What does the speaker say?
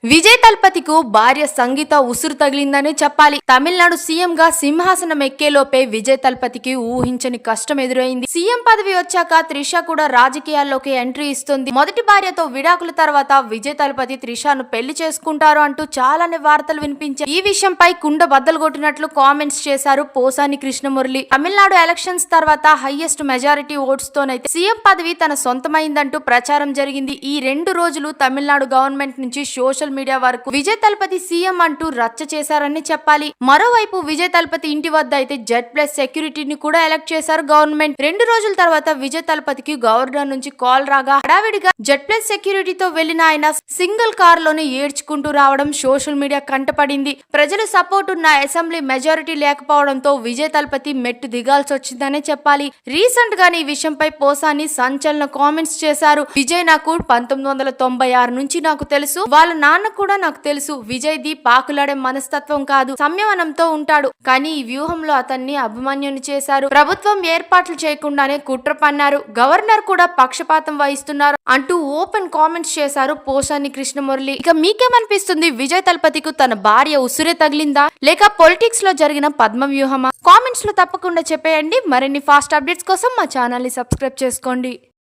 విజయ్ తలపతికు భార్య సంగీత ఉసురు తగిలిందనే చెప్పాలి. తమిళనాడు సీఎం గా సింహాసనం ఎక్కేలోపే విజయ్ తలపతికి ఊహించని కష్టం ఎదురైంది. సీఎం పదవి వచ్చాక త్రిష కూడా రాజకీయాల్లోకి ఎంట్రీ ఇస్తుంది. మొదటి భార్యతో విడాకుల తర్వాత విజయ్ తలపతి త్రిషను పెళ్లి చేసుకుంటారు అంటూ చాలానే వార్తలు వినిపించాయి. ఈ విషయంపై కుండ బద్దలు కొట్టినట్లు కామెంట్స్ చేశారు పోసాని కృష్ణమురళి. తమిళనాడు ఎలక్షన్స్ తర్వాత హైయెస్ట్ మెజారిటీ ఓట్స్ తోనైతే సీఎం పదవి తన సొంతమైందంటూ ప్రచారం జరిగింది. ఈ 2 రోజులు తమిళనాడు గవర్నమెంట్ నుంచి సోషల్ మీడియా వరకు విజయ్ తలపతి సీఎం అంటూ రచ్చ చేశారని చెప్పాలి. మరోవైపు విజయ్ తలపతి ఇంటి వద్ద అయితే Z+ సెక్యూరిటీని కూడా ఎలక్ట్ చేశారు గవర్నమెంట్. 2 రోజుల తర్వాత విజయ్ తలపతికి గవర్నర్ నుంచి కాల్ రాగా హడావిడిగా Z+ సెక్యూరిటీతో వెళ్లిన ఆయన సింగిల్ కార్ లోనే ఏడ్చుకుంటూ రావడం సోషల్ మీడియా కంటపడింది. ప్రజల సపోర్ట్ ఉన్న అసెంబ్లీ మెజారిటీ లేకపోవడంతో విజయ్ తలపతి మెట్టు దిగాల్సి వచ్చిందనే చెప్పాలి. రీసెంట్ గానే ఈ విషయంపై పోసాని సంచలన కామెంట్స్ చేశారు. విజయ్ నాకు 1996 నుంచి నాకు తెలుసు, వాళ్ళ నాన్న కూడా నాకు తెలుసు. విజయ్ ది పాకులాడే మనస్తత్వం కాదు, సంయమనంతో ఉంటాడు. కానీ ఈ వ్యూహంలో అతన్ని అభిమన్యుని చేశారు. ప్రభుత్వం ఏర్పాట్లు చేయకుండానే కుట్ర పన్నారు. గవర్నర్ కూడా పక్షపాతం వహిస్తున్నారు అంటూ ఓపెన్ కామెంట్స్ చేశారు పోసాని కృష్ణమురళి. ఇక మీకేమనిపిస్తుంది? విజయ్ తలపతికు తన భార్య ఉసురే తగిలిందా లేక పొలిటిక్స్ లో జరిగిన పద్మ వ్యూహమా? కామెంట్స్ లో తప్పకుండా చెప్పేయండి. మరిన్ని ఫాస్ట్ అప్డేట్స్ కోసం మా ఛానల్ ని సబ్స్క్రైబ్ చేసుకోండి.